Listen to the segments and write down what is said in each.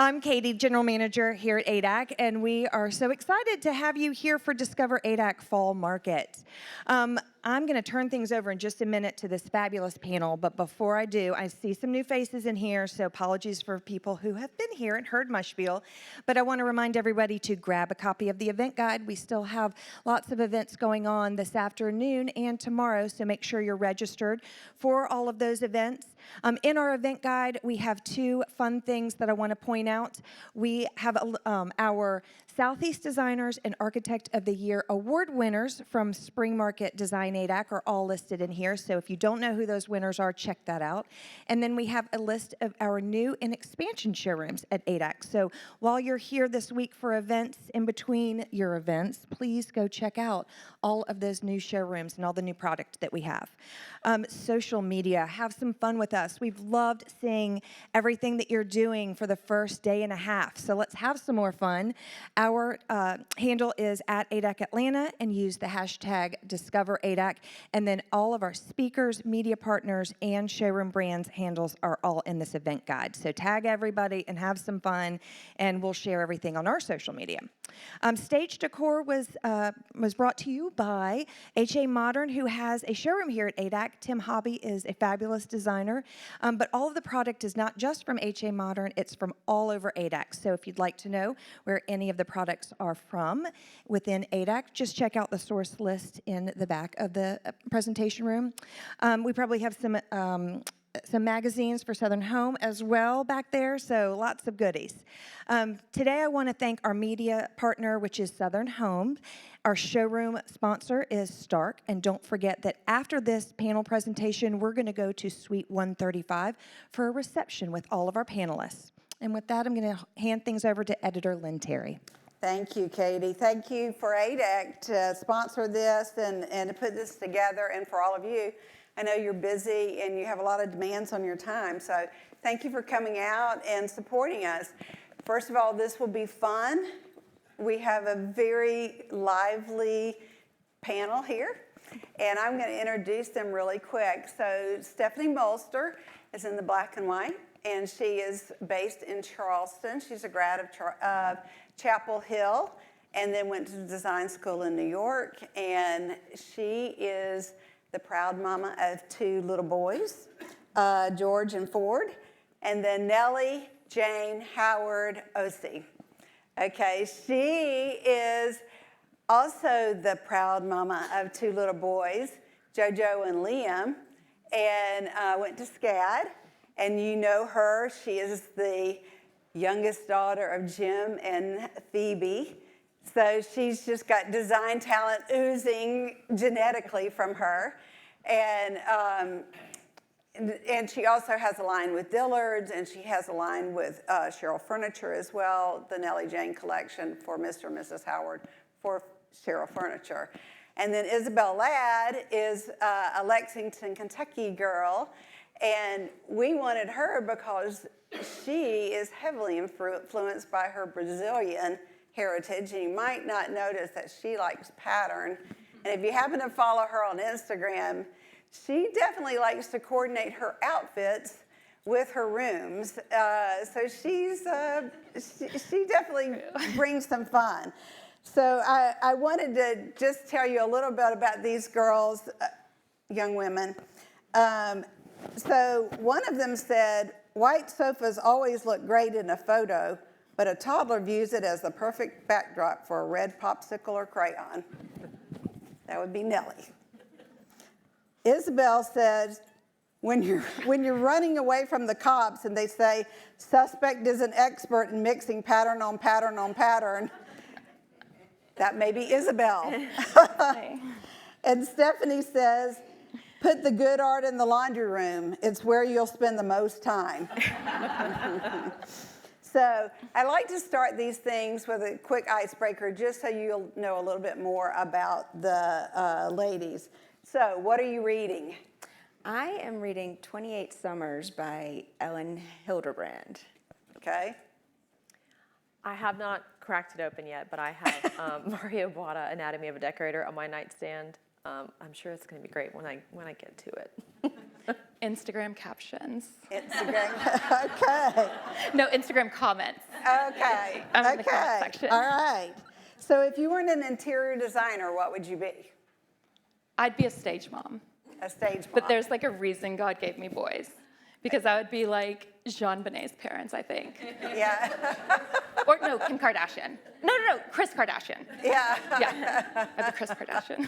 I'm Katie, General Manager here at ADAC, and we are so excited to have you here for Discover ADAC Fall Market. I'm going to turn things over in just a minute to this fabulous panel, but before I do, I see some new faces in here, so apologies for people who have been here and heard my spiel, but I want to remind everybody to grab a copy of the event guide. We still have lots of events going on this afternoon and tomorrow, so make sure you're registered for all of those events. In our event guide, we have two fun things that I want to point out. We have our Southeast Designers and Architect of the Year award winners from Spring Market Design ADAC are all listed in here, so if you don't know who those winners are, check that out. And then we have a list of our new and expansion showrooms at ADAC. So while you're here this week for events, in between your events, please go check out all of those new showrooms and all the new product that we have. Social media, have some fun with us. We've loved seeing everything that you're doing for the first day and a half, so let's have some more fun. Our handle is at ADAC Atlanta, and use the hashtag DiscoverADAC, and then all of our speakers, media partners, and showroom brands handles are all in this event guide. So tag everybody and have some fun, and we'll share everything on our social media. Stage decor was brought to you by HA Modern, who has a showroom here at ADAC. Tim Hobby is a fabulous designer, but all of the product is not just from HA Modern, it's from all over ADAC. So if you'd like to know where any of the products are from within ADAC, just check out the source list in the back of the presentation room. We probably have some magazines for Southern Home as well back there, so lots of goodies. Today I want to thank our media partner, which is Southern Home. Our showroom sponsor is Stark, and don't forget that after this panel presentation, we're going to go to Suite 135 for a reception with all of our panelists. And with that, I'm going to hand things over to Editor Lynn Terry. Thank you, Katie. Thank you for ADAC to sponsor this and to put this together, and for all of you. I know you're busy and you have a lot of demands on your time, so thank you for coming out and supporting us. First of all, this will be fun. We have a very lively panel here, and I'm going to introduce them really quick. So Stephanie Molster is in the black and white, and she is based in Charleston. She's a grad of Chapel Hill, and then went to design school in New York, and she is the proud mama of two little boys, George and Ford, and then Nellie Howard Ossi. Okay, she is also the proud mama of two little boys, JoJo and Liam, and went to SCAD, and you know her. She is the youngest daughter of Jim and Phoebe. So she's just got design talent oozing genetically from her. And she also has a line with Dillard's, and she has a line with Cheryl Furniture as well, the Nellie Jane collection for Mr. and Mrs. Howard for Cheryl Furniture. And then Isabel Ladd is a Lexington, Kentucky girl, and we wanted her because she is heavily influenced by her Brazilian heritage, and you might not notice that she likes pattern. And if you happen to follow her on Instagram, she definitely likes to coordinate her outfits with her rooms. So she definitely brings some fun. So I wanted to just tell you a little bit about these girls, young women. So one of them said, "White sofas always look great in a photo, but a toddler views it as the perfect backdrop for a red popsicle or crayon." That would be Nellie. Isabel says, when you're running away from the cops and they say, "Suspect is an expert in mixing pattern on pattern on pattern," that may be Isabel. And Stephanie says, "Put the good art in the laundry room. It's where you'll spend the most time." So I like to start these things with a quick icebreaker just so you'll know a little bit more about the ladies. So what are you reading? I am reading 28 Summers by Ellen Hilderbrand. Okay. I have not cracked it open yet, but I have Mario Botta, Anatomy of a Decorator, on my nightstand. I'm sure it's going to be great when I get to it. Instagram captions. Instagram, okay. No, Instagram comments. Okay. I'm in the comment Okay. section. All right. So if you weren't an interior designer, what would you be? I'd be a stage mom. A stage mom. But there's like a reason God gave me boys. Because I would be like Jean Bonnet's parents, I think. Yeah. Or no, Kim Kardashian. No, Kris Kardashian. Yeah. Yeah, I'd be Kris Kardashian.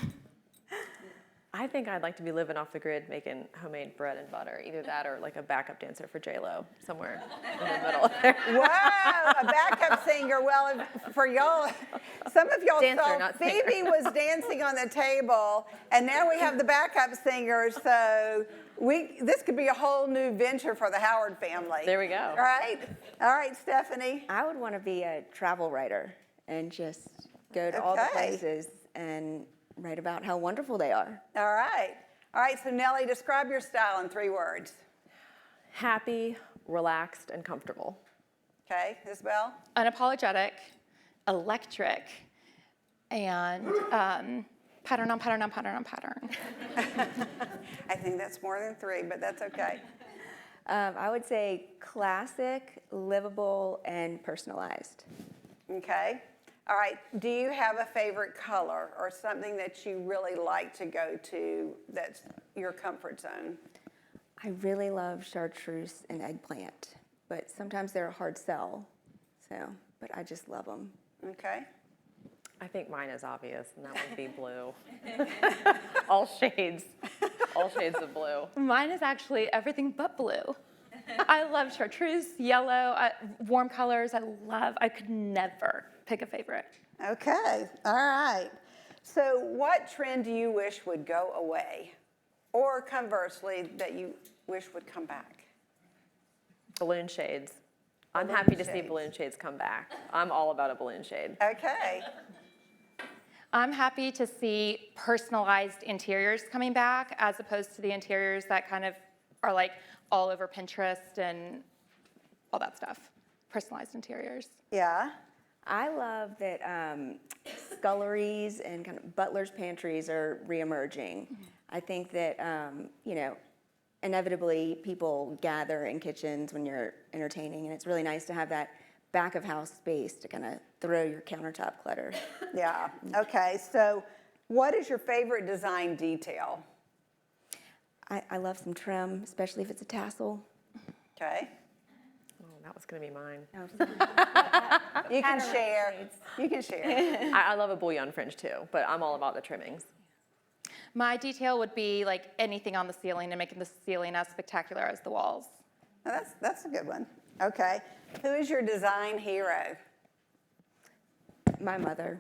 I think I'd like to be living off the grid making homemade bread and butter. Either that or like a backup dancer for J-Lo somewhere in the middle there. Wow, a backup singer. Well, for y'all, some of y'all Dancer, saw not singer. Phoebe was dancing on the table, and now we have the backup singers. So this could be a whole new venture for the Howard family. There we go. All right, Stephanie. I would want to be a travel writer and just go to all the Okay. places and write about how wonderful they are. All right. So Nellie, describe your style in 3 words. Happy, relaxed, and comfortable. Okay, Isabel? Unapologetic, electric, and pattern on pattern on pattern on pattern. I think that's more than 3, but that's okay. I would say classic, livable, and personalized. Okay. All right. Do you have a favorite color or something that you really like to go to that's your comfort zone? I really love chartreuse and eggplant, but sometimes they're a hard sell. But I just love them. Okay. I think mine is obvious, and that would be blue. All shades of blue. Mine is actually everything but blue. I love chartreuse, yellow, warm colors. I could never pick a favorite. Okay. All right. So what trend do you wish would go away? Or conversely, that you wish would come back? Balloon shades. I'm Balloon happy to see shades. balloon shades come back. I'm all about a balloon shade. Okay. I'm happy to see personalized interiors coming back as opposed to the interiors that kind of are like all over Pinterest and all that stuff. Personalized interiors. Yeah. I love that sculleries and kind of butler's pantries are reemerging. I think that, inevitably people gather in kitchens when you're entertaining, and it's really nice to have that back of house space to kind of throw your countertop clutter. Yeah. Okay. So what is your favorite design detail? I love some trim, especially if it's a tassel. Okay. Oh, that was going to be mine. You can share. You can share. I love a bouillon fringe too, but I'm all about the trimmings. My detail would be like anything on the ceiling and making the ceiling as spectacular as the walls. Now that's a good one. Okay. Who is your design hero? My mother.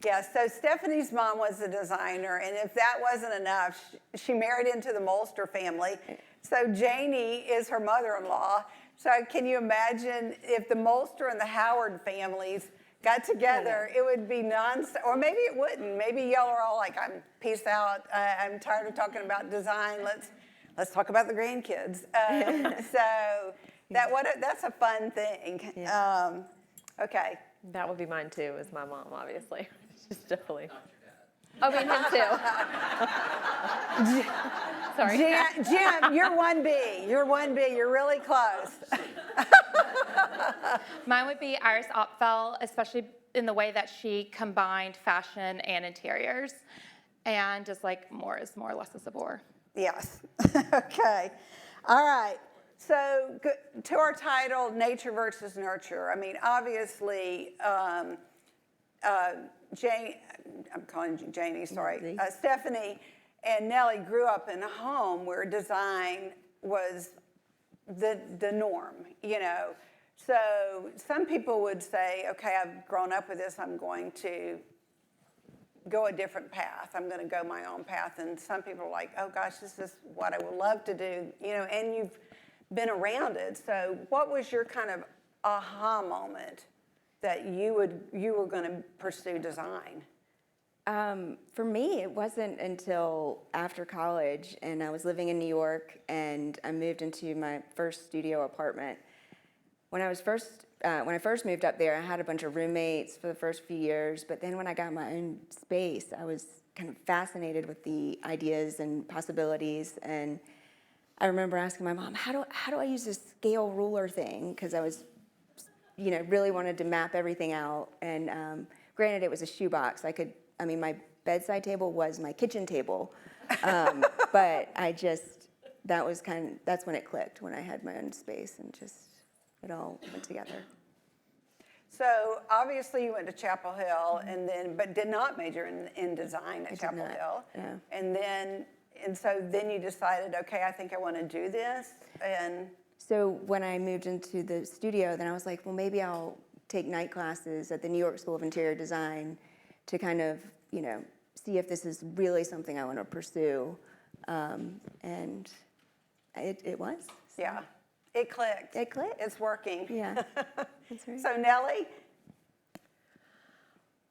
Yeah, so Stephanie's mom was a designer, and if that wasn't enough, she married into the Molster family. So Janie is her mother-in-law. So can you imagine if the Molster and the Howard families got together, it would be nonstop, or maybe it wouldn't. Maybe y'all are all like, I'm peace out. I'm tired of talking about design. Let's talk about the grandkids. So that's a fun thing. Yeah. Okay. That would be mine too, is my mom, obviously. She's definitely. I mean, him too. Sorry. Jim, you're 1B. You're 1B. You're really close. Mine would be Iris Opfel, especially in the way that she combined fashion and interiors. And just like more is more, less is a bore. Yes. Okay. All right. So to our title, Nature versus Nurture. I mean, obviously, Jane, I'm calling you Janie, sorry. Stephanie and Nellie grew up in a home where design was the norm, you know. So some people would say, okay, I've grown up with this, I'm going to go a different path. I'm going to go my own path. And some people are like, oh gosh, this is what I would love to do, you know, and you've been around it. So what was your kind of aha moment that you were going to pursue design? For me, it wasn't until after college, and I was living in New York, and I moved into my first studio apartment. When I first moved up there, I had a bunch of roommates for the first few years, but then when I got my own space, I was kind of fascinated with the ideas and possibilities, and I remember asking my mom, how do I use this scale ruler thing? Because I was, really wanted to map everything out. And granted, it was a shoebox. My bedside table was my kitchen table. But that's when it clicked, when I had my own space and just it all went together. So obviously you went to Chapel Hill but did not major in design at Chapel Hill. Yeah. And so then you decided, okay, I think I want to do this. And So when I moved into the studio, then I was like, well, maybe I'll take night classes at the New York School of Interior Design to kind of, see if this is really something I want to pursue. And it was. yeah, it clicked. It clicked. It's working. Yeah, that's right. So Nellie?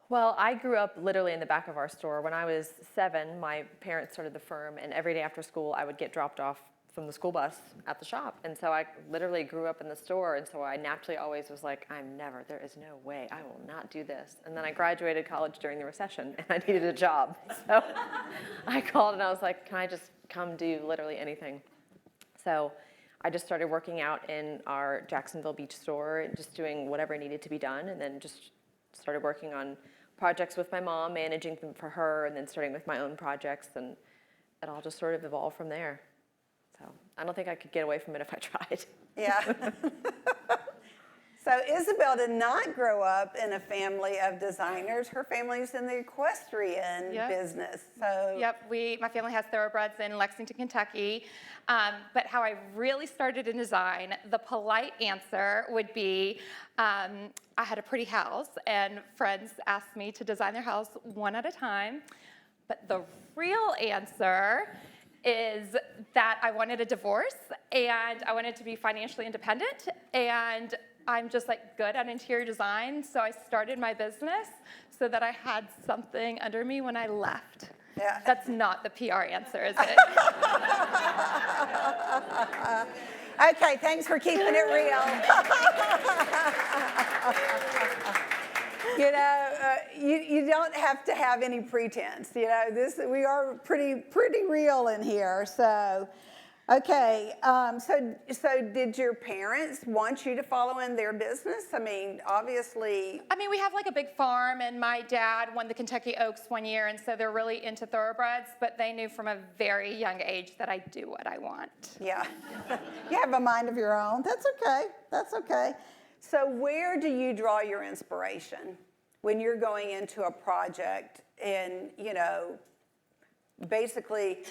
Well, I grew up literally in the back of our store. When I was 7, my parents started the firm, and every day after school, I would get dropped off from the school bus at the shop. And so I literally grew up in the store, and so I naturally always was like, there is no way, I will not do this. And then I graduated college during the recession, and I needed a job. So I called, and I was like, can I just come do literally anything? So I just started working out in our Jacksonville Beach store, just doing whatever needed to be done, and then just started working on projects with my mom, managing them for her, and then starting with my own projects, and it all just sort of evolved from there. So I don't think I could get away from it if I tried. Yeah. So Isabel did not grow up in a family of designers. Her family's in the equestrian business. So Yep, my family has thoroughbreds in Lexington, Kentucky. But how I really started in design, the polite answer would be, I had a pretty house, and friends asked me to design their house one at a time. But the real answer is that I wanted a divorce, and I wanted to be financially independent, and I'm just good at interior design, so I started my business so that I had something under me when I left. Yeah. That's not the PR answer, is it? Okay, thanks for keeping it real. You don't have to have any pretense. We are pretty real in here. So, okay. So did your parents want you to follow in their business? I mean, obviously. I mean, we have a big farm, and my dad won the Kentucky Oaks one year, and so they're really into thoroughbreds, but they knew from a very young age that I do what I want. Yeah. You have a mind of your own. That's okay. That's okay. So where do you draw your inspiration when you're going into a project and, basically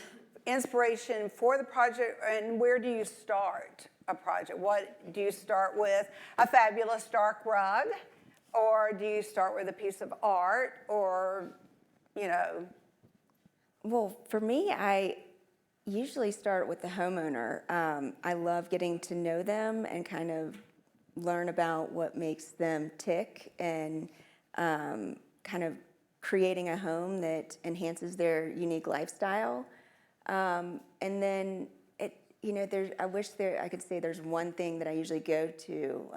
inspiration for the project, and where do you start a project? What do you start with? A fabulous dark rug, or do you start with a piece of art, or, Well, for me, I usually start with the homeowner. I love getting to know them and kind of learn about what makes them tick, and kind of creating a home that enhances their unique lifestyle. And then I wish I could say there's one thing that I usually go to,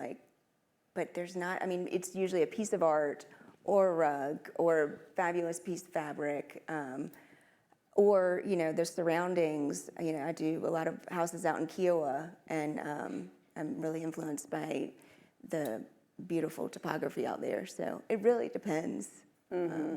but there's not. I mean, it's usually a piece of art or a rug or a fabulous piece of fabric, or the surroundings. I do a lot of houses out in Kiowa, and I'm really influenced by the beautiful topography out there. So it really depends. Mm-hmm.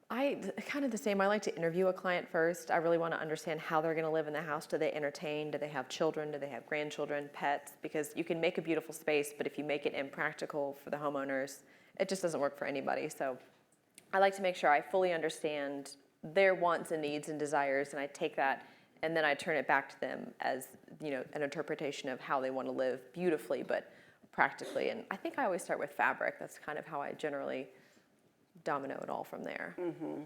I kind of the same. I like to interview a client first. I really want to understand how they're going to live in the house. Do they entertain? Do they have children? Do they have grandchildren, pets? Because you can make a beautiful space, but if you make it impractical for the homeowners, it just doesn't work for anybody. So I like to make sure I fully understand their wants and needs and desires, and I take that and then I turn it back to them as an interpretation of how they want to live beautifully, but practically. And I think I always start with fabric. That's kind of how I generally domino it all from there. Mm-hmm.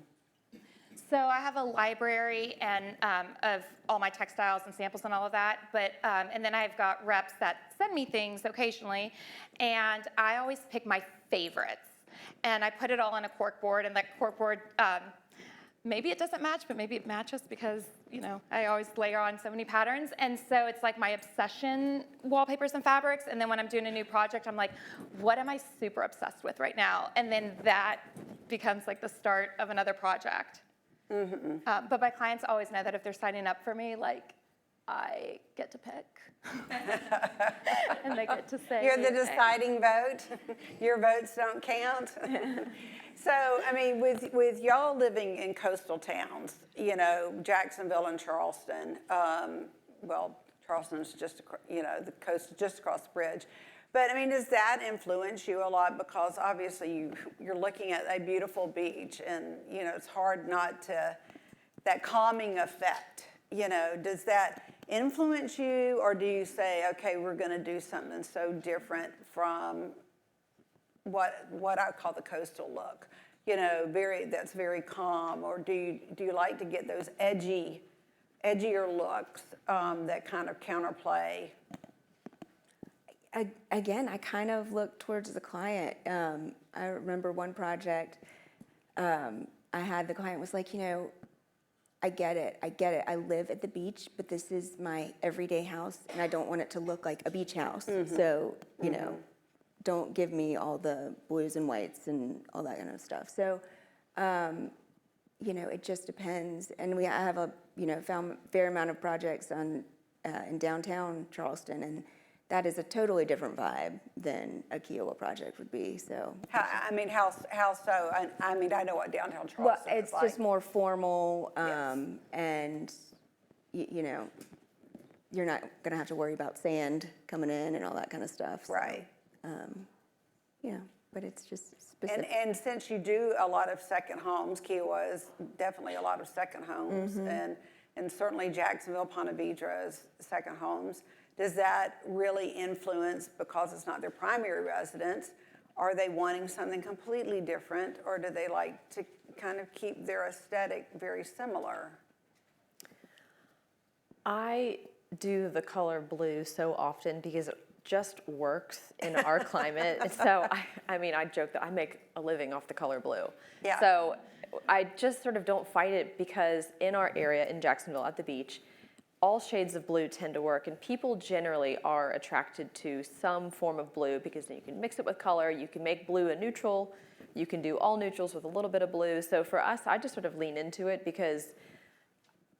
So I have a library and of all my textiles and samples and all of that, but and then I've got reps that send me things occasionally, and I always pick my favorites, and I put it all on a cork board, and that cork board, maybe it doesn't match, but maybe it matches because I always layer on so many patterns, and so it's like my obsession wallpapers and fabrics, and then when I'm doing a new project, I'm like, what am I super obsessed with right now? And then that becomes like the start of another project. Mm-hmm. But my clients always know that if they're signing up for me, I get to pick. And they get to say. You're the okay. deciding vote. Your votes don't count. So, I mean, with y'all living in coastal towns, you know, Jacksonville and Charleston, well, Charleston's just, the coast is just across the bridge. But, I mean, does that influence you a lot? Because obviously you're looking at a beautiful beach and, you know, it's hard not to, that calming effect, you know, does that influence you? Or do you say, okay, we're going to do something so different from what I call the coastal look, you know, that's very calm? Or do you like to get those edgier looks that kind of counterplay? Again, I kind of look towards the client. I remember one project, I had the client was like, you know, I get it. I live at the beach, but this is my everyday house, and I don't want it to look like a beach house. So, you know, don't give me all the blues and whites and all that kind of stuff. So, you know, it just depends. And I have a, you know, found a fair amount of projects on in downtown Charleston, and that is a totally different vibe than a Kiowa project would be. So, How so? I mean, I know what downtown Charleston well, is it's like. just more formal, Yes. and you know, you're not going to have to worry about sand coming in and all that kind of stuff. So, Right. you know, but it's just specific. And since you do a lot of second homes, Kiowa is definitely a lot of second homes, and certainly Jacksonville, Ponte Vedra is second homes. Does that really influence, because it's not their primary residence, are they wanting something completely different, or do they like to kind of keep their aesthetic very similar? I do the color blue so often because it just works in our climate. And so, I mean, I joke that I make a living off the color blue. Yeah. So I just sort of don't fight it, because in our area in Jacksonville at the beach, all shades of blue tend to work, and people generally are attracted to some form of blue because then you can mix it with color. You can make blue a neutral. You can do all neutrals with a little bit of blue. So for us, I just sort of lean into it because,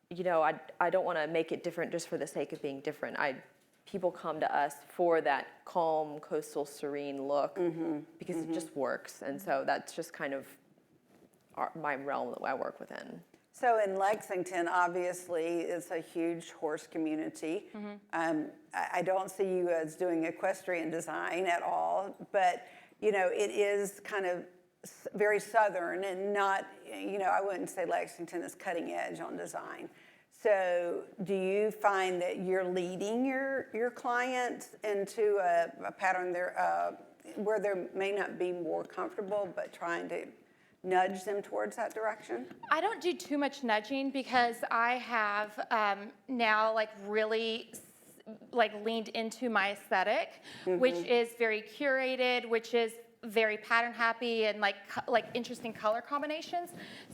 you know, I don't want to make it different just for the sake of being different. People come to us for that calm, coastal, serene look because it just works. And so that's just kind of my realm that I work within. So in Lexington, obviously, it's a huge horse community. I don't see you as doing equestrian design at all, but, you know, it is kind of very southern and not, you know, I wouldn't say Lexington is cutting edge on design. So do you find that you're leading your clients into a pattern there where they may not be more comfortable, but trying to nudge them towards that direction? I don't do too much nudging because I have now like really like leaned into my aesthetic, which is very curated, which is very pattern happy and like interesting color combinations.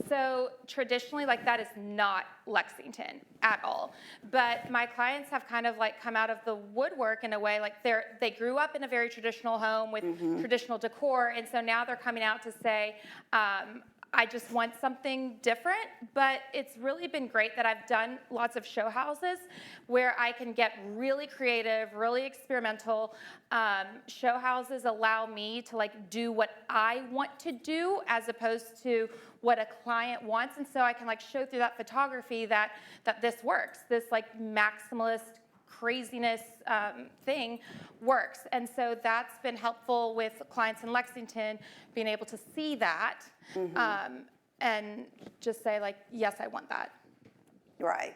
So traditionally, like that is not Lexington at all. But my clients have kind of like come out of the woodwork in a way, like they grew up in a very traditional home with traditional decor, and so now they're coming out to say, I just want something different. But it's really been great that I've done lots of show houses where I can get really creative, really experimental. Show houses allow me to like do what I want to do as opposed to what a client wants, and so I can like show through that photography that this works. This like maximalist craziness thing works. And so that's been helpful with clients in Lexington, being able to see that and just say like, yes, I want that. Right.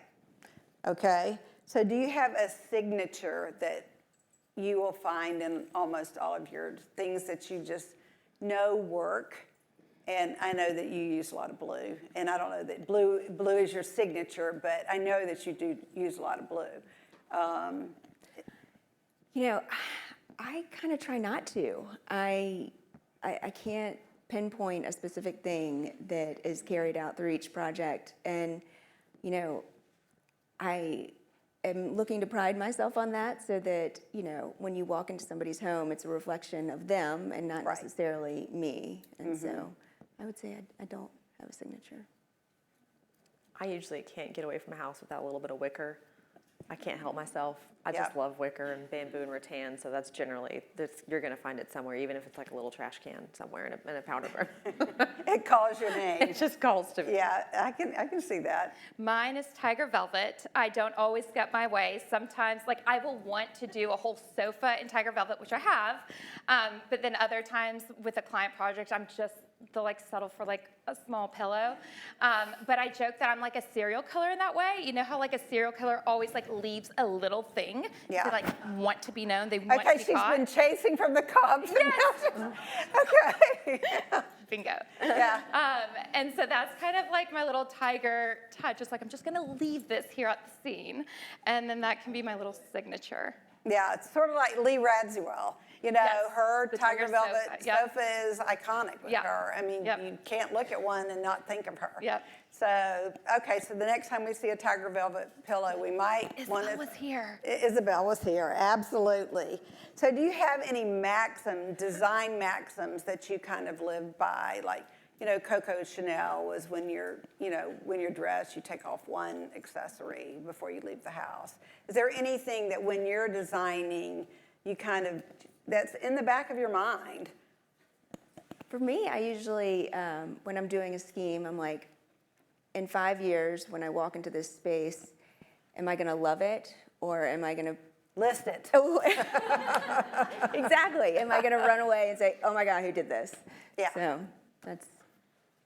Okay. So do you have a signature that you will find in almost all of your things that you just know work? And I know that you use a lot of blue, and I don't know that blue is your signature, but I know that you do use a lot of blue. You know, I kind of try not to. I can't pinpoint a specific thing that is carried out through each project. And, you know, I am looking to pride myself on that so that, you know, when you walk into somebody's home, it's a reflection of them and not necessarily me. And so I would say I don't have a signature. I usually can't get away from a house without a little bit of wicker. I can't help myself. I just love wicker and bamboo and rattan, so that's generally, you're going to find it somewhere, even if it's like a little trash can somewhere in a powder burn. It calls your name. It just calls to me. Yeah, I can see that. Mine is tiger velvet. I don't always get my way. Sometimes, like, I will want to do a whole sofa in tiger velvet, which I have, but then other times with a client project, they'll like settle for like a small pillow. But I joke that I'm like a serial killer in that way. You know how like a serial killer always like leaves a little thing Yeah. to like want to be known. They want Okay, to be she's caught. been chasing from the cops. Yes. Okay. Bingo. Yeah. And so that's kind of like my little tiger touch. Just like I'm just gonna leave this here at the scene, and then that can be my little signature. Yeah, it's sort of like Lee Radziwill. You know, Yes, her the tiger tiger velvet sofa, yep. sofa is iconic with Yep. her. I mean, Yep. you can't look at one and not think of her. Yep. So, okay, so the next time we see a tiger velvet pillow, we might want to. Isabel was here. Isabel was here, absolutely. So do you have any design maxims that you kind of live by? Like, you know, Coco Chanel was when you're dressed, you take off one accessory before you leave the house. Is there anything that when you're designing, you kind of, that's in the back of your mind? For me, I usually, when I'm doing a scheme, I'm like, in 5 years, when I walk into this space, am I gonna love it, or am I gonna List it. Oh, exactly. Am I going to run away and say, oh my God, who did this? Yeah. So that's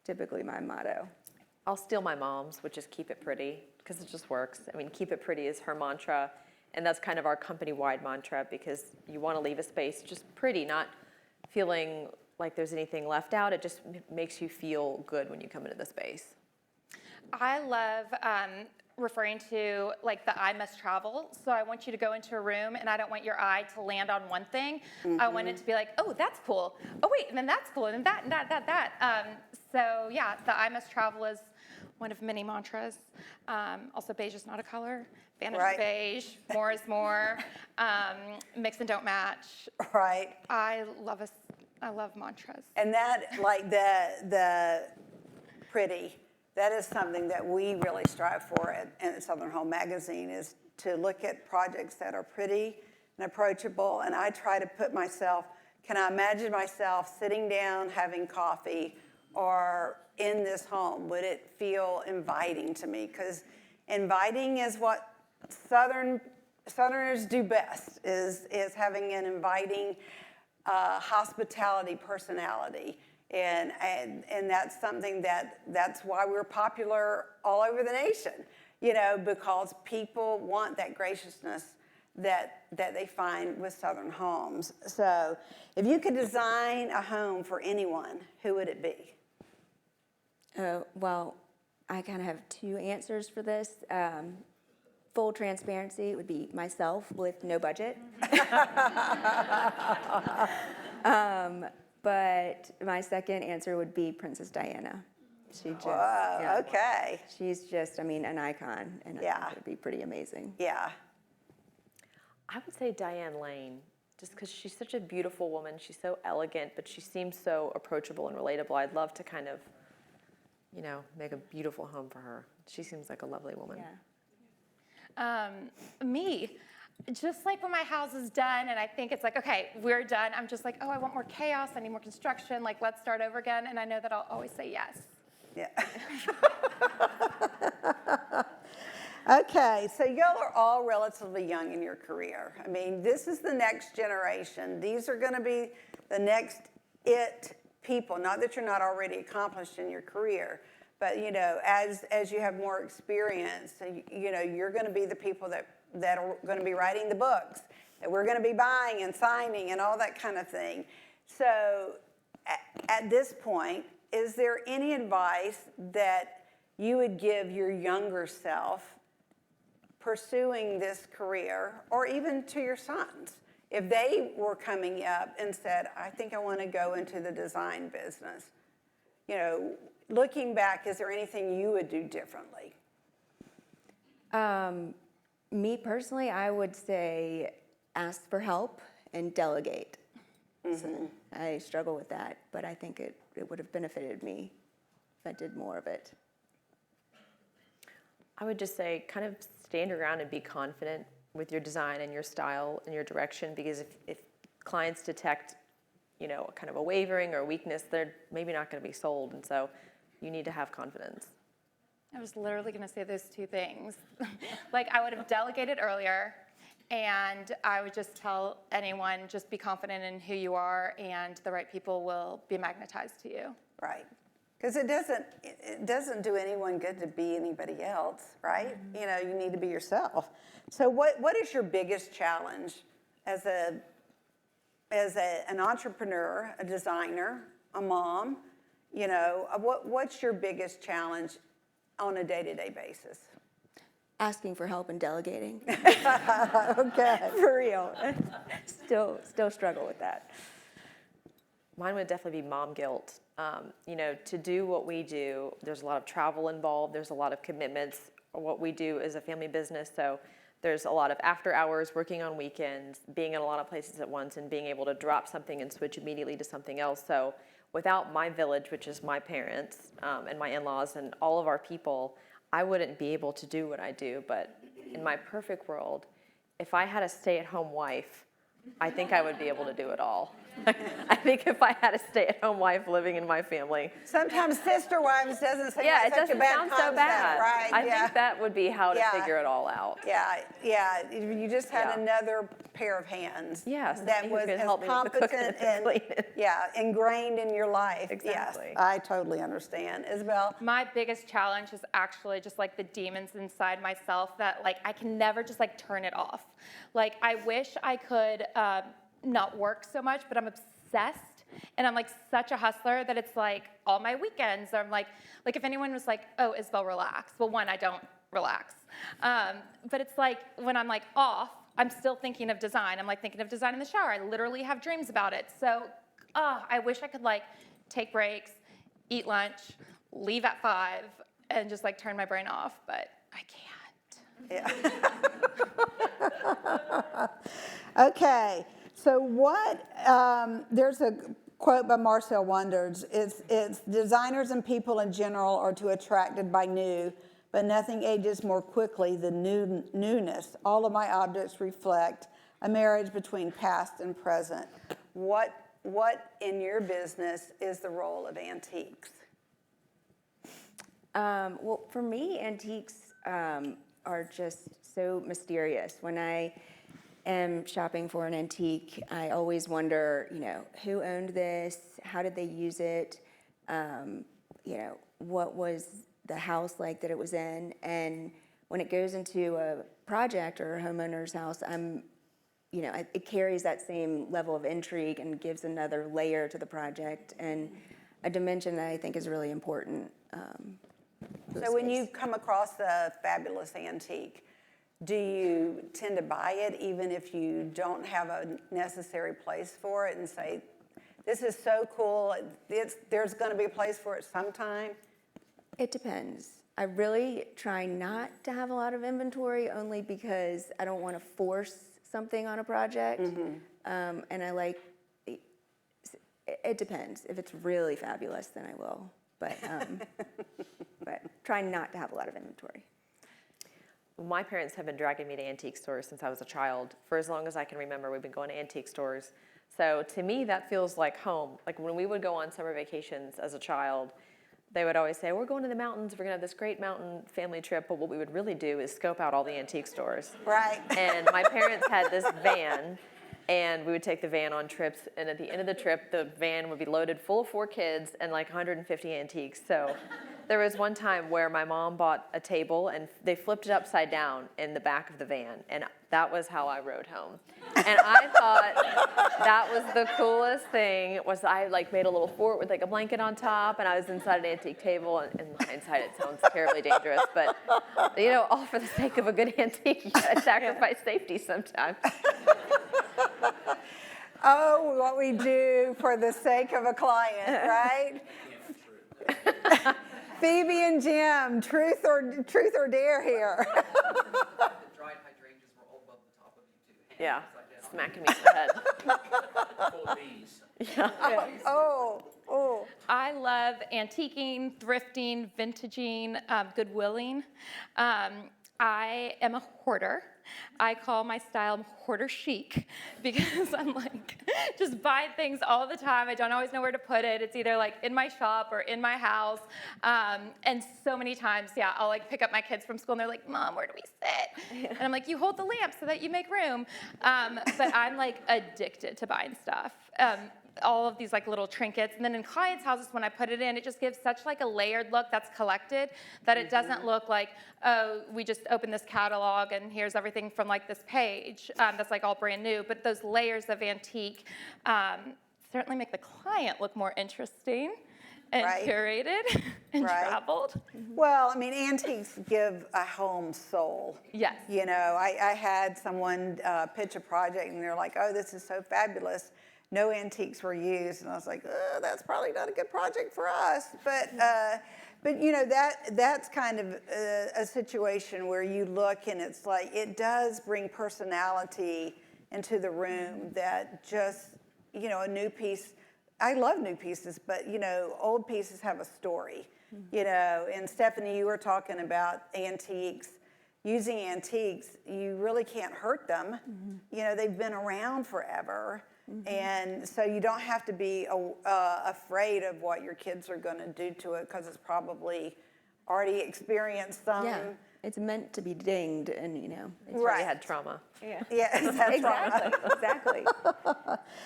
typically my motto. I'll steal my mom's, which is keep it pretty, because it just works. I mean, keep it pretty is her mantra, and that's kind of our company-wide mantra, because you want to leave a space just pretty, not feeling like there's anything left out. It just makes you feel good when you come into the space. I love referring to like the eye must travel. So I want you to go into a room and I don't want your eye to land on one thing. I want it to be like, oh, that's cool. Oh, wait, and then that's cool, and then that, and that. So yeah, the eye must travel is one of many mantras. Also, beige is not a color. Vanish Right. beige, more is more. Mix and don't match. Right. I love mantras. And that, like the pretty, that is something that we really strive for at Southern Home Magazine, is to look at projects that are pretty and approachable. And I try to put myself, can I imagine myself sitting down having coffee or in this home? Would it feel inviting to me? Because inviting is what Southerners do best, is having an inviting hospitality personality. And that's something that's why we're popular all over the nation, you know, because people want that graciousness that they find with Southern homes. So if you could design a home for anyone, who would it be? Well, I kind of have two answers for this. Full transparency, it would be myself with no budget. But my second answer would be Princess Diana. She just, Whoa, okay. She's just, I mean, an icon, and I think it would be pretty amazing. Yeah. I would say Diane Lane, just because she's such a beautiful woman. She's so elegant, but she seems so approachable and relatable. I'd love to kind of, you know, make a beautiful home for her. She seems like a lovely woman. Yeah. Me, just like when my house is done and I think it's like, okay, we're done, I'm just like, oh, I want more chaos, I need more construction, like let's start over again, and I know that I'll always say yes. Yeah. Okay, so y'all are all relatively young in your career. I mean, this is the next generation. These are going to be the next people. Not that you're not already accomplished in your career, but you know, as you have more experience, you know, you're going to be the people that are going to be writing the books, that we're going to be buying and signing and all that kind of thing. So at this point, is there any advice that you would give your younger self pursuing this career, or even to your sons, if they were coming up and said, I think I want to go into the design business? You know, looking back, is there anything you would do differently? Me personally, I would say ask for help and delegate. So I struggle with that, but I think it would have benefited me if I did more of it. I would just say kind of stand your ground and be confident with your design and your style and your direction, because if clients detect, kind of a wavering or a weakness, they're maybe not going to be sold, and so you need to have confidence. I was literally going to say those two things. Like, I would have delegated earlier, and I would just tell anyone, just be confident in who you are, and the right people will be magnetized to you. Right. Because it doesn't do anyone good to be anybody else, right? Mm-hmm. You need to be yourself. So what is your biggest challenge as an entrepreneur, a designer, a mom? What's your biggest challenge on a day-to-day basis? Asking for help and delegating. Okay. For real. Still struggle with that. Mine would definitely be mom guilt. To do what we do, there's a lot of travel involved. There's a lot of commitments. What we do is a family business, so there's a lot of after hours, working on weekends, being in a lot of places at once, and being able to drop something and switch immediately to something else. So without my village, which is my parents and my in-laws and all of our people, I wouldn't be able to do what I do. But in my perfect world, if I had a stay-at-home wife, I think I would be able to do it all. I think if I had a stay-at-home wife living in my family. Sometimes sister wives doesn't seem like It such doesn't a bad sound concept, so bad. right? I think that would be how to Yeah. figure it all out. Yeah. You just had Yeah. another pair of hands. Yes, that who was could as help me with the cooking competent and the and cleaning. ingrained in your life. Exactly. Yes, I totally understand. Isabel? My biggest challenge is actually just like the demons inside myself that like I can never just like turn it off. Like, I wish I could not work so much, but I'm obsessed. And I'm like such a hustler that it's like all my weekends, I'm like if anyone was like, oh, Isabel, relax. Well, one, I don't relax. But it's like when I'm like off, I'm still thinking of design. I'm like thinking of design in the shower. I literally have dreams about it. So I wish I could like take breaks, eat lunch, leave at 5, and just like turn my brain off, but I can't. Yeah. Okay. So there's a quote by Marcel Wonders. It's designers and people in general are too attracted by new, but nothing ages more quickly than newness. All of my objects reflect a marriage between past and present. What in your business is the role of antiques? Well, for me, antiques are just so mysterious. When I am shopping for an antique, I always wonder, who owned this? How did they use it? What was the house like that it was in? And when it goes into a project or a homeowner's house, it carries that same level of intrigue and gives another layer to the project and a dimension that I think is really important. So when you come across a fabulous antique, do you tend to buy it even if you don't have a necessary place for it and say, this is so cool, there's going to be a place for it sometime? It depends. I really try not to have a lot of inventory only because I don't want to force something on a project. Mm-hmm. And I like, it depends. If it's really fabulous, then I will. But try not to have a lot of inventory. My parents have been dragging me to antique stores since I was a child. For as long as I can remember, we've been going to antique stores. So to me, that feels like home. Like when we would go on summer vacations as a child, they would always say, we're going to the mountains, we're gonna have this great mountain family trip, but what we would really do is scope out all the antique stores. Right. And my parents had this van, and we would take the van on trips, and at the end of the trip, the van would be loaded full of 4 kids and like 150 antiques. So there was one time where my mom bought a table and they flipped it upside down in the back of the van, and that was how I rode home. And I thought that was the coolest thing, was I like made a little fort with like a blanket on top, and I was inside an antique table, and in hindsight it sounds terribly dangerous, but all for the sake of a good antique, you gotta sacrifice safety sometimes. Oh, what we do for the sake of a client, right? Phoebe and Jim, truth or dare here. Dried hydrangeas were all above the top of you too. Yeah, smacking me in the head. Full of bees. Yeah. Oh, Oh, I love antiquing, thrifting, vintaging, goodwilling. I am a hoarder. I call my style hoarder chic because I'm like just buying things all the time. I don't always know where to put it. It's either like in my shop or in my house. And so many times, yeah, I'll like pick up my kids from school and they're like, Mom, where do we sit? And I'm like, you hold the lamp so that you make room. But I'm like addicted to buying stuff. All of these like little trinkets, and then in clients' houses when I put it in, it just gives such like a layered look that's collected that it doesn't look like, oh, we just opened this catalog and here's everything from like this page that's like all brand new. But those layers of antique certainly make the client look more interesting and Right. curated and Right. traveled. well, I mean, antiques give a home soul. Yes. You know, I had someone pitch a project and they're like, oh, this is so fabulous. No antiques were used. And I was like, oh, that's probably not a good project for us. But you know, that's kind of a situation where you look and it's like, it does bring personality into the room that just, you know, a new piece, I love new pieces, but, you know, old pieces have a story, you know. And Stephanie, you were talking about antiques. Using antiques, you really can't hurt them. You know, they've been around forever. And so you don't have to be afraid of what your kids are going to do to it because it's probably already experienced some. Yeah, it's meant to be dinged, and you know. It's Right. They had trauma. Yeah. Yeah, that's right. Exactly.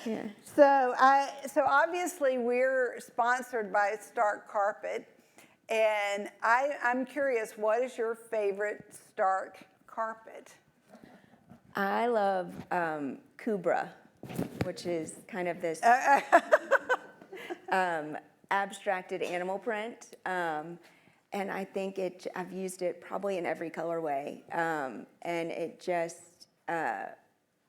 Yeah. So obviously we're sponsored by Stark Carpet, and I'm curious, what is your favorite Stark carpet? I love Kubra, which is kind of this abstracted animal print. And I think I've used it probably in every colorway. And it just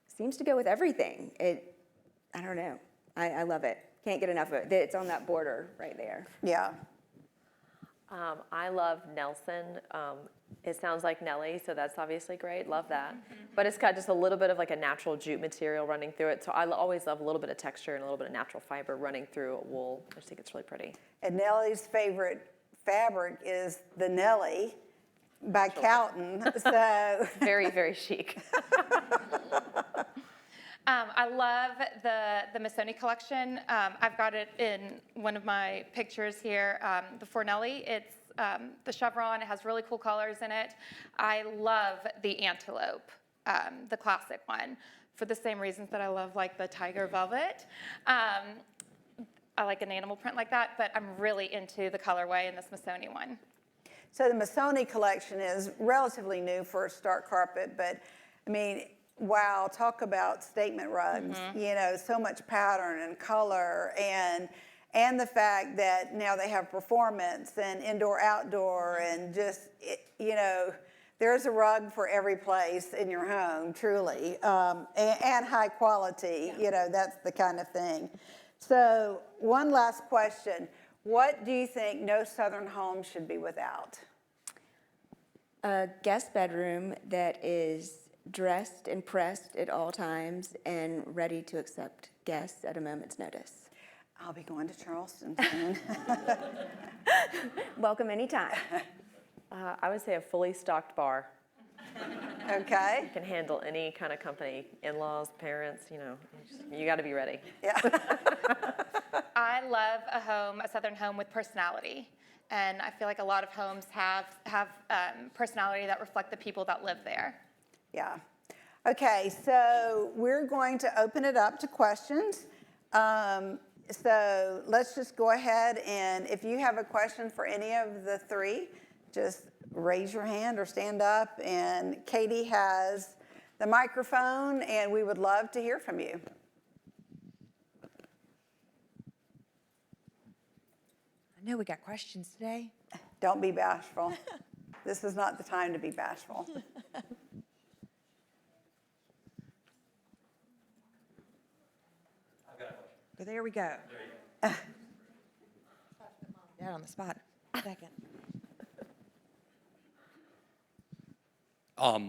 seems to go with everything. I don't know. I love it. Can't get enough of it. It's on that border right there. Yeah. I love Nelson. It sounds like Nellie, so that's obviously great. Love that. But it's got just a little bit of like a natural jute material running through it. So I always love a little bit of texture and a little bit of natural fiber running through a wool. I just think it's really pretty. And Nellie's favorite fabric is the Nellie by Cowton. So Very, very chic. I love the Missoni collection. I've got it in one of my pictures here, the Fornelli. It's the chevron. It has really cool colors in it. I love the antelope, the classic one, for the same reasons that I love like the tiger velvet. I like an animal print like that, but I'm really into the colorway in this Missoni one. So the Missoni collection is relatively new for a Stark Carpet, but I mean, wow, talk about statement rugs. You know, so much pattern and color, and the fact that now they have performance and indoor, outdoor, and just, you know, there's a rug for every place in your home, truly, and high quality. You know, that's the kind of thing. So one last question. What do you think no Southern home should be without? A guest bedroom that is dressed and pressed at all times and ready to accept guests at a moment's notice. I'll be going to Charleston soon. Welcome anytime. I would say a fully stocked bar. Okay. Can handle any kind of company, in-laws, parents, you know, you got to be ready. Yeah. I love a Southern home with personality. And I feel like a lot of homes have personality that reflect the people that live there. Yeah. Okay, so we're going to open it up to questions. So let's just go ahead, and if you have a question for any of the three, just raise your hand or stand up, and Katie has the microphone, and we would love to hear from you. I know we got questions today. Don't be bashful. This is not the time to be bashful. But there we go. Down on the spot. Second.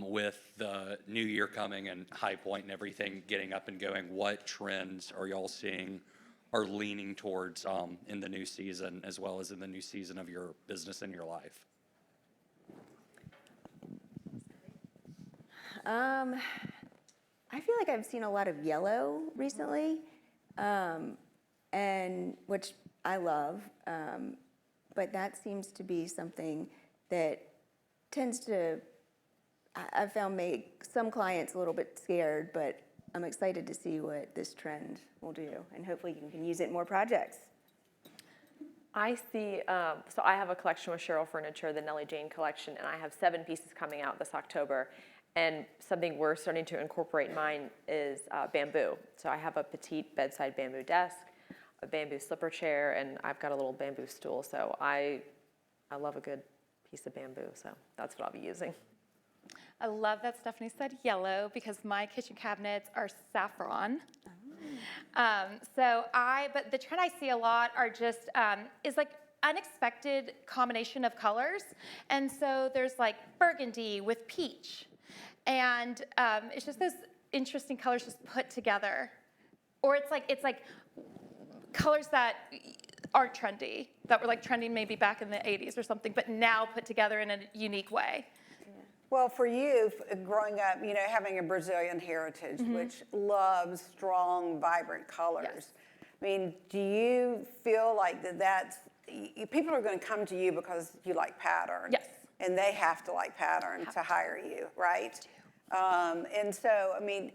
With the new year coming and High Point and everything getting up and going, what trends are y'all seeing are leaning towards in the new season, as well as in the new season of your business and your life? I feel like I've seen a lot of yellow recently, and which I love, but that seems to be something that tends to, I've found, make some clients a little bit scared, but I'm excited to see what this trend will do, and hopefully you can use it in more projects. I see, so I have a collection with Cheryl Furniture, the Nellie Jane collection, and I have 7 pieces coming out this October. And something we're starting to incorporate in mine is bamboo. So I have a petite bedside bamboo desk, a bamboo slipper chair, and I've got a little bamboo stool. So I love a good piece of bamboo, so that's what I'll be using. I love that Stephanie said yellow because my kitchen cabinets are saffron. But the trend I see a lot are just, is like unexpected combination of colors. And so there's like burgundy with peach. And it's just those interesting colors just put together. Or it's like colors that aren't trendy, that were like trending maybe back in the 80s or something, but now put together in a unique way. Well, for you, growing up, you know, having a Brazilian heritage, which loves strong, vibrant colors. Yes. I mean, do you feel like people are going to come to you because you like pattern? Yes. And they have to like pattern to hire you, right? And so, I mean,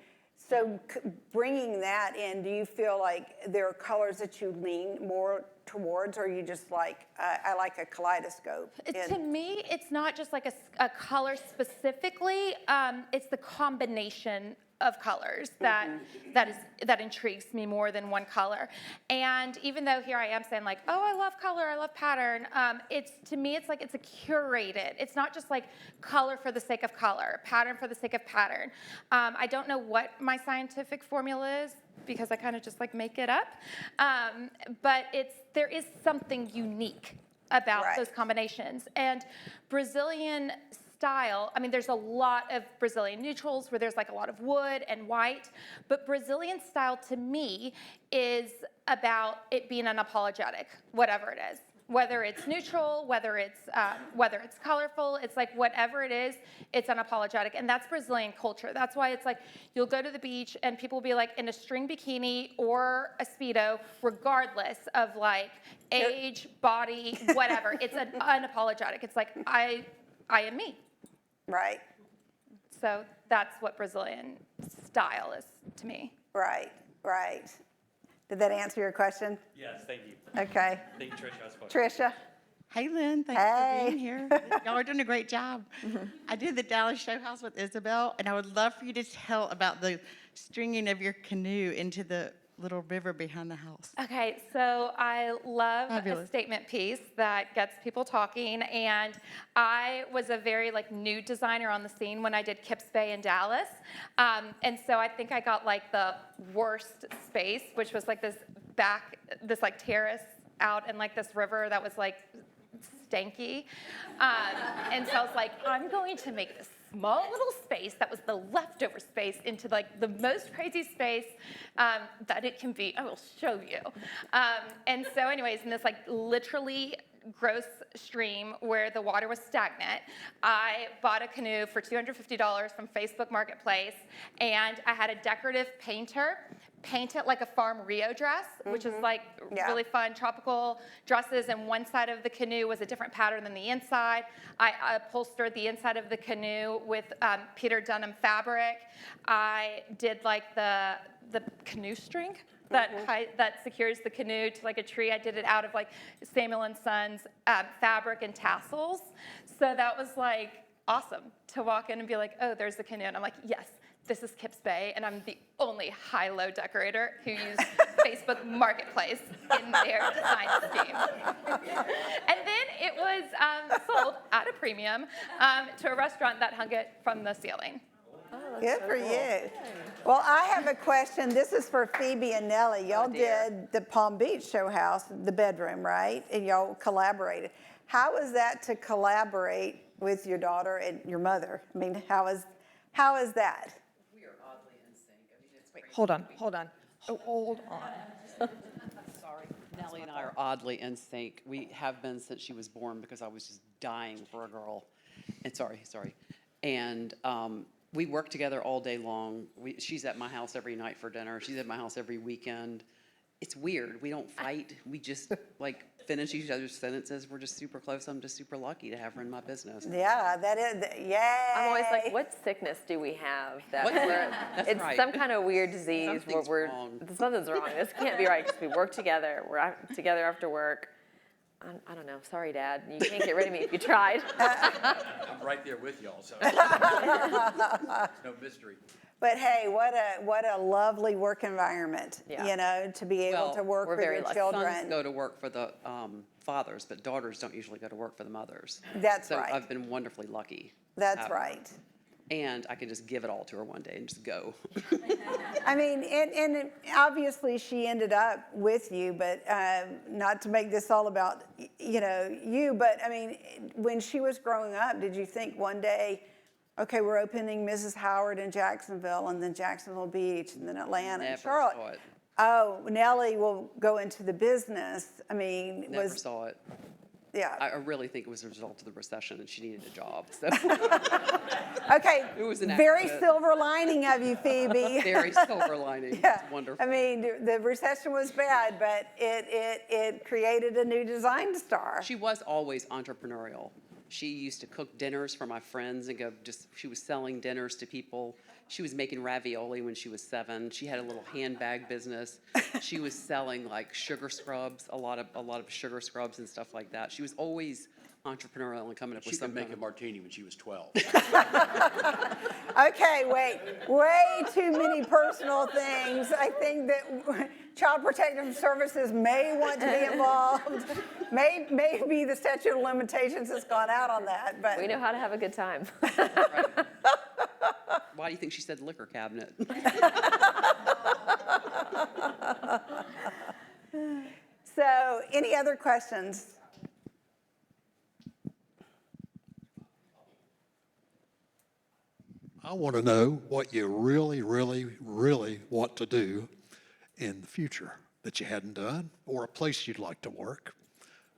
bringing that in, do you feel like there are colors that you lean more towards, or you just like, I like a kaleidoscope? To me, it's not just like a color specifically. It's the combination of colors that intrigues me more than one color. And even though here I am saying like, oh, I love color, I love pattern, to me it's like it's a curated. It's not just like color for the sake of color, pattern for the sake of pattern. I don't know what my scientific formula is because I kind of just like make it up. But there is something unique about those combinations. And Brazilian style, I mean, there's a lot of Brazilian neutrals where there's like a lot of wood and white, but Brazilian style to me is about it being unapologetic, whatever it is. Whether it's neutral, whether it's colorful, it's like whatever it is, it's unapologetic. And that's Brazilian culture. That's why it's like you'll go to the beach and people will be like in a string bikini or a Speedo, regardless of like age, body, whatever. It's unapologetic. It's like, I am me. Right. So that's what Brazilian style is to me. Right, right. Did that answer your question? Yes, thank you. Okay. Thank you, Tricia. Tricia? Hey, Lynn, thanks for being here. Y'all are doing a great job. I did the Dallas Show House with Isabel, and I would love for you to tell about the stringing of your canoe into the little river behind the house. Okay, so I love Fabulous. a statement piece that gets people talking, and I was a very like new designer on the scene when I did Kips Bay in Dallas, and so I think I got like the worst space, which was like this like terrace out in like this river that was like stanky, and so I was like, I'm going to make this small little space that was the leftover space into like the most crazy space that it can be. I will show you. And so anyways, in this like literally gross stream where the water was stagnant, I bought a canoe for $250 from Facebook Marketplace, and I had a decorative painter paint it like a Farm Rio dress, which is like really fun tropical dresses, and one side of the canoe was a different pattern than the inside. I upholstered the inside of the canoe with Peter Dunham fabric. I did like the canoe string that secures the canoe to like a tree. I did it out of like Samuel & Sons fabric and tassels. So that was like awesome to walk in and be like, oh, there's the canoe. And I'm like, yes, this is Kips Bay, and I'm the only high-low decorator who used Facebook Marketplace in their design scheme. And then it was sold at a premium to a restaurant that hung it from the ceiling. Good for you. Well, I have a question. This is for Phoebe and Nellie. Y'all did the Palm Beach show house, the bedroom, right? And y'all collaborated. How is that to collaborate with your daughter and your mother? I mean, how is that? We are oddly in sync. I mean, it's Hold on. Oh, hold on. Nellie and I are oddly in sync. We have been since she was born because I was just dying for a girl. And sorry. And we work together all day long. She's at my house every night for dinner. She's at my house every weekend. It's weird. We don't fight. We just like finish each other's sentences. We're just super close. I'm just super lucky to have her in my business. Yeah, that is, yay. I'm always like, what sickness do we have that What's we're, that? That's it's right. some kind of weird disease Something's where wrong. something's wrong. This can't be right because we work together. We're together after work. I don't know. Sorry, Dad. You can't get rid of me if you tried. I'm right there with y'all, so. No mystery. But hey, what a lovely work environment, Yeah. you know, to be able to work we're with very your lucky. children. Sons go to work for the fathers, but daughters don't usually go to work for the mothers. That's so right. I've been wonderfully lucky. to That's have her. right. And I can just give it all to her one day and just go. I mean, and obviously she ended up with you, but not to make this all about, you know, you, but I mean, when she was growing up, did you think one day, okay, we're opening Mrs. Howard in Jacksonville and then Jacksonville Beach and then Atlanta and Never Charlotte? saw it. Oh, Nellie will go into the business. I mean, Never saw it. yeah. I really think it was a result of the recession and she needed a job. So Okay, It was an very accident. silver lining of you, Phoebe. very silver lining. Yeah. It's wonderful. I mean, the recession was bad, but it created a new design star. She was always entrepreneurial. She used to cook dinners for my friends and she was selling dinners to people. She was making ravioli when she was 7. She had a little handbag business. She was selling like sugar scrubs, a lot of sugar scrubs and stuff like that. She was always entrepreneurial and coming up She with could something. make a martini when she was 12. Okay, wait, way too many personal things. I think that Child Protective Services may want to be involved. Maybe the statute of limitations has gone out on that, but. We know how to have a good time. Right. Why do you think she said liquor cabinet? So, any other questions? I want to know what you really, really, really want to do in the future that you hadn't done, or a place you'd like to work,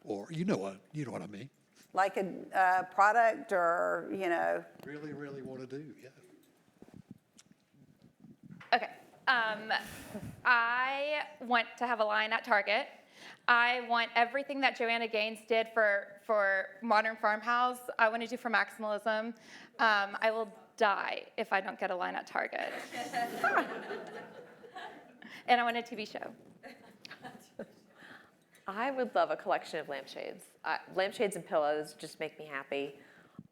or you know what I mean. Like a product or, you know. Really, really want to do, yeah. Okay. I want to have a line at Target. I want everything that Joanna Gaines did for Modern Farmhouse, I want to do for Maximalism. I will die if I don't get a line at Target. And I want a TV show. I would love a collection of lampshades. Lampshades and pillows just make me happy.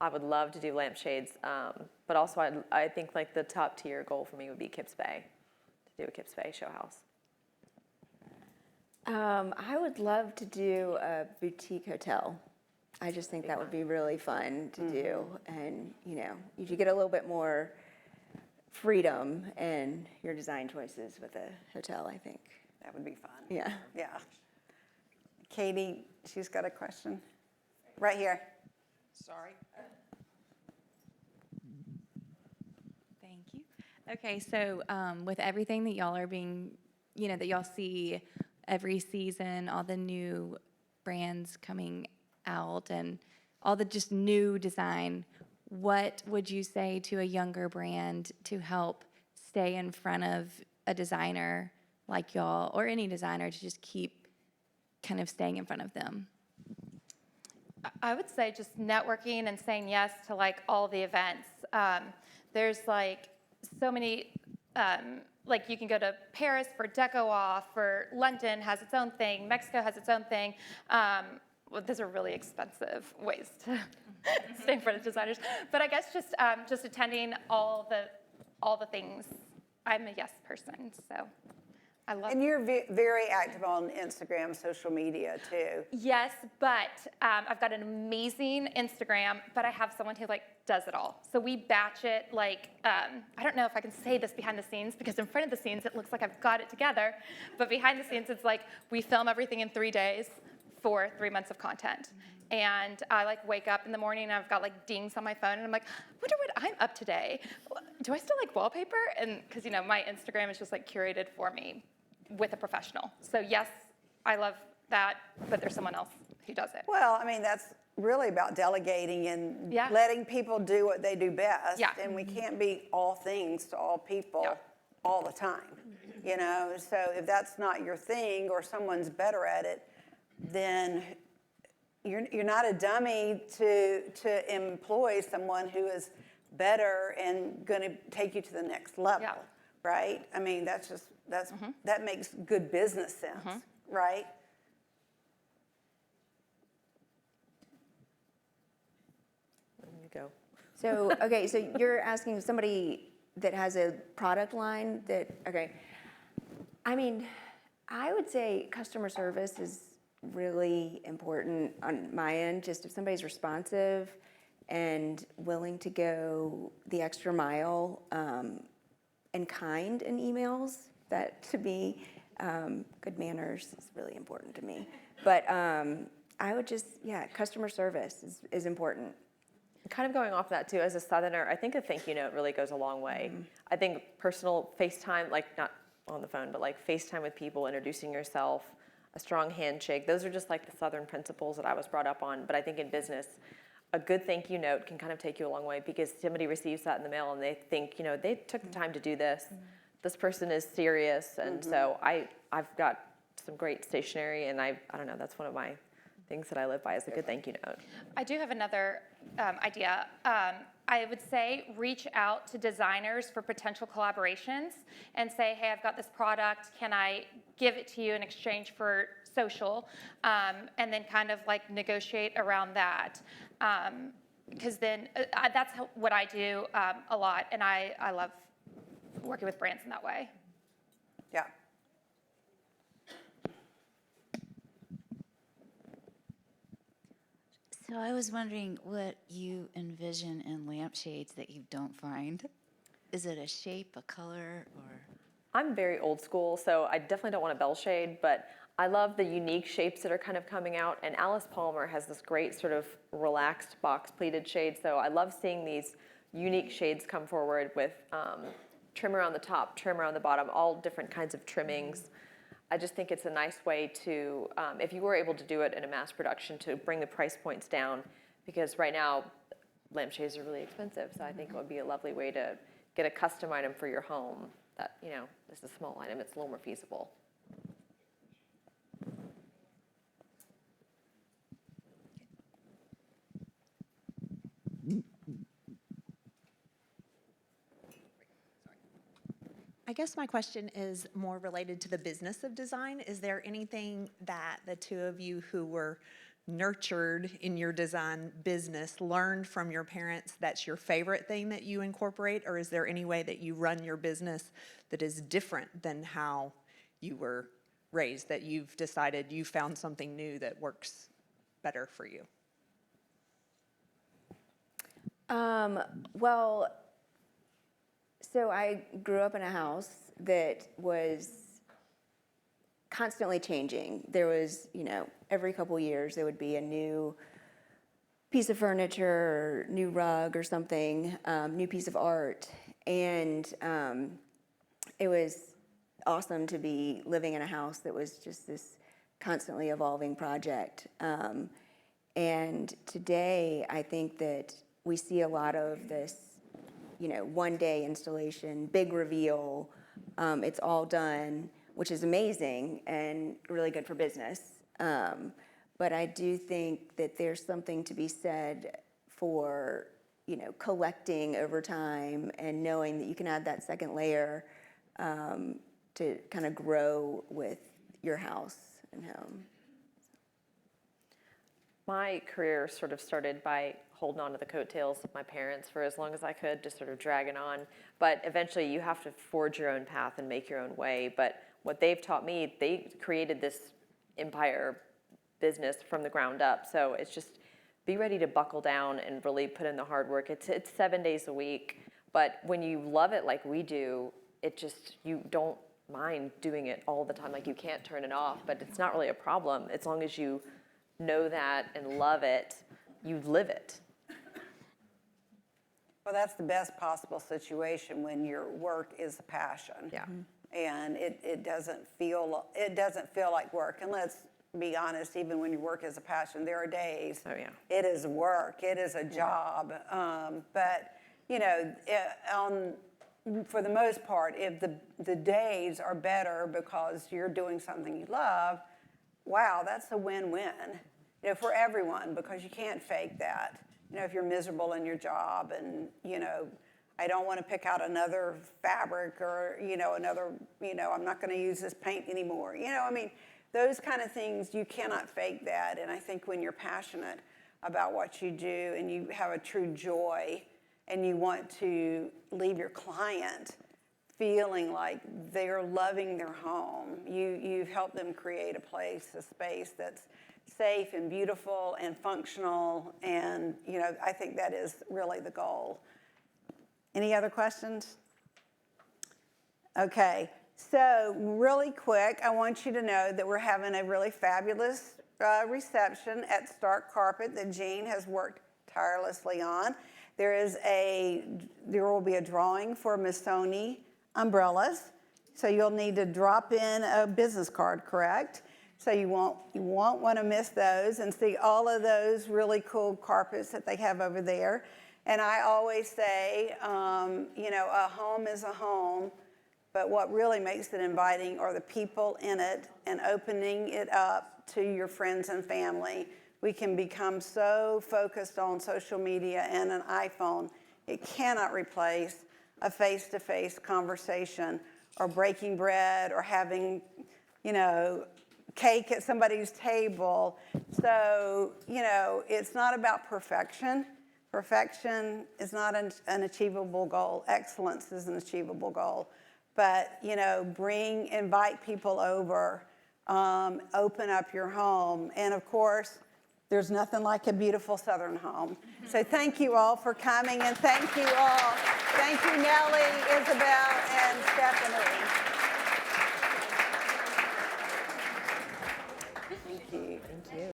I would love to do lampshades, but also I think like the top tier goal for me would be Kips Bay, to do a Kips Bay show house. I would love to do a boutique hotel. I just think that would be really fun to do, and you could get a little bit more freedom in your design choices with a hotel, I think. That would be fun. Yeah. Yeah. Katie, she's got a question. Right here. Sorry. Thank you. Okay, so with everything that y'all are being, that y'all see every season, all the new brands coming out and all the just new design, what would you say to a younger brand to help stay in front of a designer like y'all, or any designer, to just keep kind of staying in front of them? I would say just networking and saying yes to like all the events. There's like so many, like you can go to Paris for Deco Off, or London has its own thing, Mexico has its own thing. Well, those are really expensive ways to stay in front of designers. But I guess just attending all the things. I'm a yes person, so I love. And you're very active on Instagram, social media too. Yes, but I've got an amazing Instagram, but I have someone who does it all. So we batch it I don't know if I can say this behind the scenes, because in front of the scenes it looks like I've got it together, but behind the scenes it's like we film everything in 3 days for 3 months of content. And I wake up in the morning and I've got dings on my phone and I'm like, wonder what I'm up today. Do I still like wallpaper? And because my Instagram is just curated for me with a professional. So yes, I love that, but there's someone else who does it. Well, I mean, that's really about delegating and Yeah. letting people do what they do best. Yeah. And we can't be all things to all people Yeah. all the time, you know? So if that's not your thing or someone's better at it, then you're not a dummy to employ someone who is better and going to take you to the next level, Yeah. right? I mean, that makes good business sense, right? There you go. So, okay, so you're asking somebody that has a product line that, okay. I mean, I would say customer service is really important on my end. Just if somebody's responsive and willing to go the extra mile and kind in emails, that to me, good manners is really important to me. But I would just, yeah, customer service is important. Kind of going off that too, as a Southerner, I think a thank you note really goes a long way. I think personal FaceTime, like not on the phone, but like FaceTime with people, introducing yourself, a strong handshake, those are just like the Southern principles that I was brought up on. But I think in business, a good thank you note can kind of take you a long way because somebody receives that in the mail and they think, they took the time to do this. This person is serious. And so I've got some great stationery and I don't know, that's one of my things that I live by is a good thank you note. I do have another idea. I would say reach out to designers for potential collaborations and say, hey, I've got this product. Can I give it to you in exchange for social? And then kind of like negotiate around that. Because then that's what I do a lot. And I love working with brands in that way. Yeah. So I was wondering what you envision in lampshades that you don't find. Is it a shape, a color, or? I'm very old school, so I definitely don't want a bell shade, but I love the unique shapes that are kind of coming out. And Alice Palmer has this great sort of relaxed box pleated shade. So I love seeing these unique shades come forward with trim around the top, trim around the bottom, all different kinds of trimmings. I just think it's a nice way to, if you were able to do it in a mass production, to bring the price points down, because right now lampshades are really expensive. So I think it would be a lovely way to get a custom item for your home that, is a small item, it's a little more feasible. I guess my question is more related to the business of design. Is there anything that the two of you who were nurtured in your design business learned from your parents that's your favorite thing that you incorporate? Or is there any way that you run your business that is different than how you were raised, that you've decided you found something new that works better for you? Well, so I grew up in a house that was constantly changing. There was, every couple years there would be a new piece of furniture or new rug or something, new piece of art. And it was awesome to be living in a house that was just this constantly evolving project. And today I think that we see a lot of this, one-day installation, big reveal, it's all done, which is amazing and really good for business. But I do think that there's something to be said for, collecting over time and knowing that you can add that second layer to kind of grow with your house and home. My career sort of started by holding on to the coattails of my parents for as long as I could, just sort of dragging on. But eventually you have to forge your own path and make your own way. But what they've taught me, they created this empire business from the ground up. So it's just be ready to buckle down and really put in the hard work. It's 7 days a week. But when you love it like we do, you don't mind doing it all the time. Like you can't turn it off, but it's not really a problem. As long as you know that and love it, you live it. Well, that's the best possible situation when your work is a passion. Yeah. And it doesn't feel like work. And let's be honest, even when your work is a passion, there are days. Oh, yeah. It is work, it is a job. But, you know, for the most part, if the days are better because you're doing something you love, wow, that's a win-win, you know, for everyone, because you can't fake that. You know, if you're miserable in your job and, you know, I don't want to pick out another fabric or, you know, another, you know, I'm not going to use this paint anymore. You know, I mean, those kind of things, you cannot fake that. And I think when you're passionate about what you do and you have a true joy and you want to leave your client feeling like they're loving their home, you've helped them create a place, a space that's safe and beautiful and functional. And, you know, I think that is really the goal. Any other questions? Okay, so really quick, I want you to know that we're having a really fabulous reception at Stark Carpet that Jean has worked tirelessly on. There will be a drawing for Missoni umbrellas, so you'll need to drop in a business card, correct? So you won't want to miss those and see all of those really cool carpets that they have over there. And I always say, you know, a home is a home, but what really makes it inviting are the people in it and opening it up to your friends and family. We can become so focused on social media and an iPhone. It cannot replace a face-to-face conversation or breaking bread or having, you know, cake at somebody's table. So, you know, it's not about perfection. Perfection is not an achievable goal. Excellence is an achievable goal. But, you know, invite people over, open up your home. And of course, there's nothing like a beautiful Southern home. So thank you all for coming, and thank you all. Thank you, Nellie, Isabel, and Stephanie. Thank you. Thank you.